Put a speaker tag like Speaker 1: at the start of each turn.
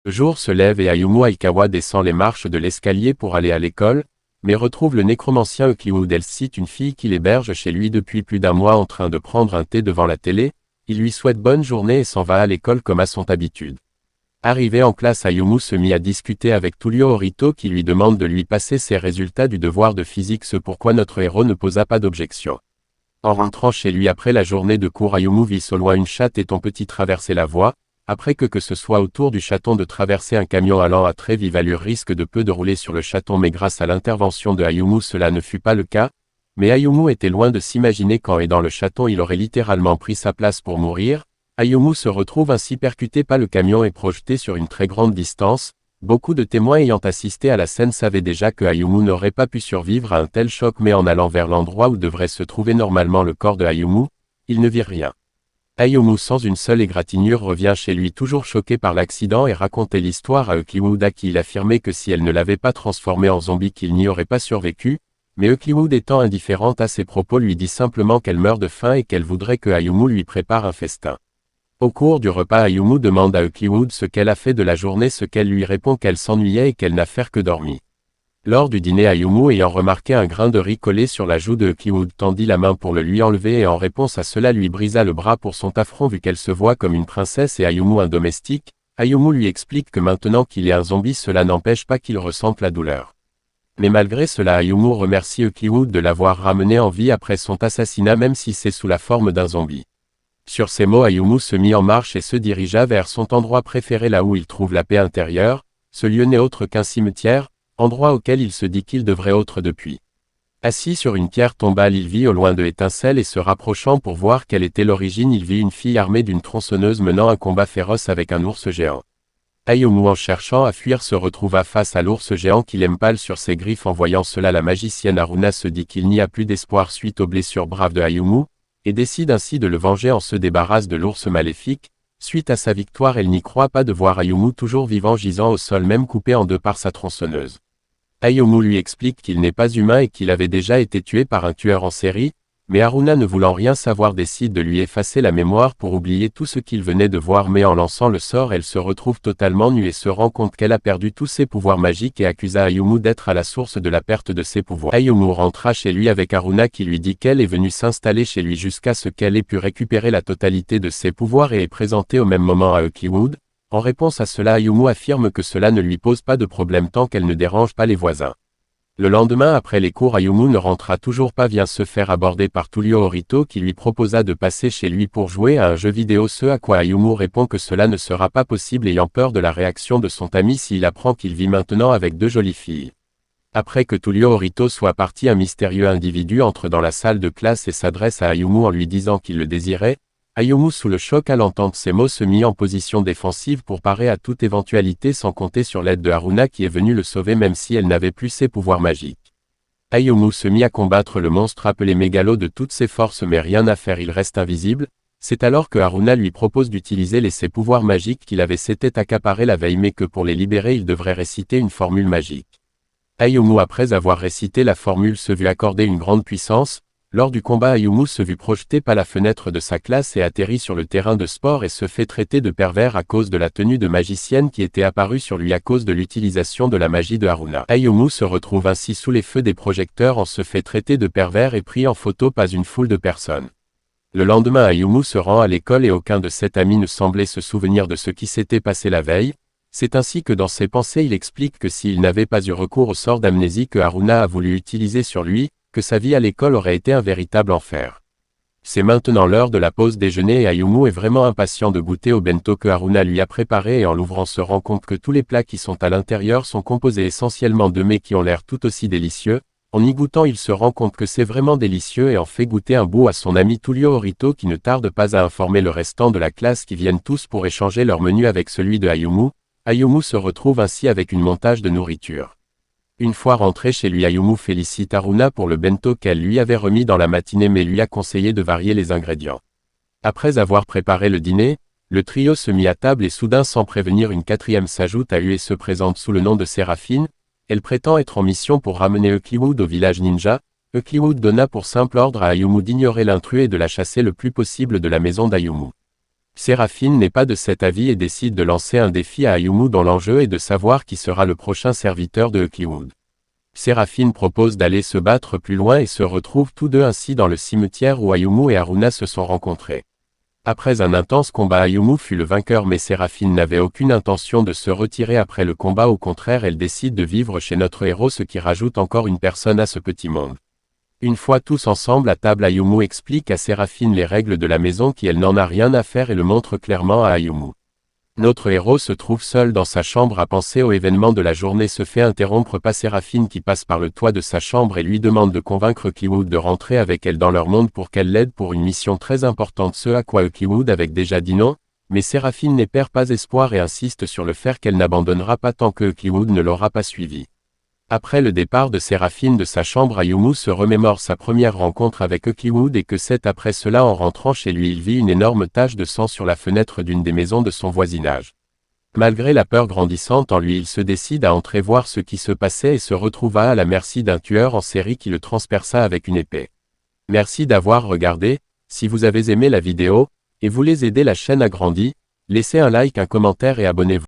Speaker 1: Le jour se lève et Ayumu Aikawa descend les marches de l'escalier pour aller à l'école, mais retrouve le nécromancien Eucliwood. Elle cite une fille qu'il héberge chez lui depuis plus d'un mois en train de prendre un thé devant la télé, il lui souhaite bonne journée et s'en va à l'école comme à son habitude. Arrivé en classe, Ayumu se mit à discuter avec Tulio Orito qui lui demande de lui passer ses résultats du devoir de physique, ce pourquoi notre héros ne posa pas d'objection. En rentrant chez lui après la journée de cours, Ayumu vit au loin une chatte et ton petit traverser la voie, après que ce soit au tour du chaton de traverser un camion allant à très vive allure risque de peu de rouler sur le chaton, mais grâce à l'intervention de Ayumu cela ne fut pas le cas, mais Ayumu était loin de s'imaginer qu'en aidant le chaton il aurait littéralement pris sa place pour mourir. Ayumu se retrouve ainsi percuté par le camion et projeté sur une très grande distance. Beaucoup de témoins ayant assisté à la scène savaient déjà que Ayumu n'aurait pas pu survivre à un tel choc, mais en allant vers l'endroit où devrait se trouver normalement le corps de Ayumu, il ne vit rien. Ayumu sans une seule égratignure revient chez lui toujours choqué par l'accident et racontait l'histoire à Eucliwood, à qui il affirmait que si elle ne l'avait pas transformé en zombie qu'il n'y aurait pas survécu, mais Eucliwood étant indifférente à ses propos lui dit simplement qu'elle meurt de faim et qu'elle voudrait que Ayumu lui prépare un festin. Au cours du repas, Ayumu demande à Eucliwood ce qu'elle a fait de la journée, ce qu'elle lui répond qu'elle s'ennuyait et qu'elle n'a fait que dormir. Lors du dîner, Ayumu ayant remarqué un grain de riz collé sur la joue de Eucliwood tendit la main pour le lui enlever et en réponse à cela lui brisa le bras pour son affront vu qu'elle se voit comme une princesse et Ayumu un domestique. Ayumu lui explique que maintenant qu'il est un zombie cela n'empêche pas qu'il ressente la douleur. Mais malgré cela, Ayumu remercie Eucliwood de l'avoir ramené en vie après son assassinat même si c'est sous la forme d'un zombie. Sur ces mots, Ayumu se mit en marche et se dirigea vers son endroit préféré, là où il trouve la paix intérieure. Ce lieu n'est autre qu'un cimetière, endroit auquel il se dit qu'il devrait être depuis. Assis sur une pierre tombale, il vit au loin de étincelles et se rapprochant pour voir quelle était l'origine, il vit une fille armée d'une tronçonneuse menant un combat féroce avec un ours géant. Ayumu en cherchant à fuir se retrouva face à l'ours géant qui l'empale sur ses griffes. En voyant cela, la magicienne Haruna se dit qu'il n'y a plus d'espoir suite aux blessures braves de Ayumu, et décide ainsi de le venger en se débarrasse de l'ours maléfique. Suite à sa victoire, elle n'y croit pas de voir Ayumu toujours vivant gisant au sol même coupé en deux par sa tronçonneuse. Ayumu lui explique qu'il n'est pas humain et qu'il avait déjà été tué par un tueur en série, mais Haruna ne voulant rien savoir décide de lui effacer la mémoire pour oublier tout ce qu'il venait de voir, mais en lançant le sort elle se retrouve totalement nue et se rend compte qu'elle a perdu tous ses pouvoirs magiques et accusa Ayumu d'être à la source de la perte de ses pouvoirs. Ayumu rentra chez lui avec Haruna qui lui dit qu'elle est venue s'installer chez lui jusqu'à ce qu'elle ait pu récupérer la totalité de ses pouvoirs et est présentée au même moment à Eucliwood. En réponse à cela, Ayumu affirme que cela ne lui pose pas de problème tant qu'elle ne dérange pas les voisins. Le lendemain après les cours, Ayumu ne rentra toujours pas, vient se faire aborder par Tulio Orito qui lui proposa de passer chez lui pour jouer à un jeu vidéo, ce à quoi Ayumu répond que cela ne sera pas possible ayant peur de la réaction de son ami s'il apprend qu'il vit maintenant avec deux jolies filles. Après que Tulio Orito soit parti, un mystérieux individu entre dans la salle de classe et s'adresse à Ayumu en lui disant qu'il le désirait. Ayumu sous le choc à l'entendre ces mots se mit en position défensive pour parer à toute éventualité sans compter sur l'aide de Haruna qui est venue le sauver même si elle n'avait plus ses pouvoirs magiques. Ayumu se mit à combattre le monstre appelé Mégalo de toutes ses forces mais rien à faire, il reste invisible. C'est alors que Haruna lui propose d'utiliser ses pouvoirs magiques qu'il avait s'était accaparé la veille, mais que pour les libérer il devrait réciter une formule magique. Ayumu après avoir récité la formule se vit accorder une grande puissance. Lors du combat, Ayumu se vit projeté par la fenêtre de sa classe et atterrit sur le terrain de sport et se fait traiter de pervers à cause de la tenue de magicienne qui était apparue sur lui à cause de l'utilisation de la magie de Haruna. Ayumu se retrouve ainsi sous les feux des projecteurs, en se fait traiter de pervers et pris en photo par une foule de personnes. Le lendemain, Ayumu se rend à l'école et aucun de ses amis ne semblait se souvenir de ce qui s'était passé la veille. C'est ainsi que dans ses pensées il explique que s'il n'avait pas eu recours au sort d'amnésie que Haruna a voulu utiliser sur lui, que sa vie à l'école aurait été un véritable enfer. C'est maintenant l'heure de la pause déjeuner et Ayumu est vraiment impatient de goûter au bento que Haruna lui a préparé et en l'ouvrant se rend compte que tous les plats qui sont à l'intérieur sont composés essentiellement de mets qui ont l'air tout aussi délicieux. En y goûtant il se rend compte que c'est vraiment délicieux et en fait goûter un bout à son ami Tulio Orito qui ne tarde pas à informer le restant de la classe qui viennent tous pour échanger leur menu avec celui de Ayumu. Ayumu se retrouve ainsi avec une montage de nourriture. Une fois rentré chez lui, Ayumu félicite Haruna pour le bento qu'elle lui avait remis dans la matinée mais lui a conseillé de varier les ingrédients. Après avoir préparé le dîner, le trio se mit à table et soudain sans prévenir une quatrième s'ajoute à eux et se présente sous le nom de Séraphine. Elle prétend être en mission pour ramener Eucliwood au village ninja. Eucliwood donna pour simple ordre à Ayumu d'ignorer l'intrus et de la chasser le plus possible de la maison d'Ayumu. Séraphine n'est pas de cet avis et décide de lancer un défi à Ayumu dont l'enjeu est de savoir qui sera le prochain serviteur de Eucliwood. Séraphine propose d'aller se battre plus loin et se retrouvent tous deux ainsi dans le cimetière où Ayumu et Haruna se sont rencontrés. Après un intense combat, Ayumu fut le vainqueur mais Séraphine n'avait aucune intention de se retirer après le combat, au contraire elle décide de vivre chez notre héros, ce qui rajoute encore une personne à ce petit monde. Une fois tous ensemble à table, Ayumu explique à Séraphine les règles de la maison qui elle n'en a rien à faire et le montre clairement à Ayumu. Notre héros se trouve seul dans sa chambre à penser aux événements de la journée, se fait interrompre par Séraphine qui passe par le toit de sa chambre et lui demande de convaincre Eucliwood de rentrer avec elle dans leur monde pour qu'elle l'aide pour une mission très importante, ce à quoi Eucliwood avait déjà dit non, mais Séraphine ne perd pas espoir et insiste sur le fait qu'elle n'abandonnera pas tant que Eucliwood ne l'aura pas suivi. Après le départ de Séraphine de sa chambre, Ayumu se remémore sa première rencontre avec Eucliwood et que c'est après cela, en rentrant chez lui, il vit une énorme tache de sang sur la fenêtre d'une des maisons de son voisinage. Malgré la peur grandissante en lui, il se décide à entrer voir ce qui se passait et se retrouva à la merci d'un tueur en série qui le transperça avec une épée. Merci d'avoir regardé. Si vous avez aimé la vidéo et voulez aider la chaîne à grandir, laissez un like, un commentaire et abonnez-vous.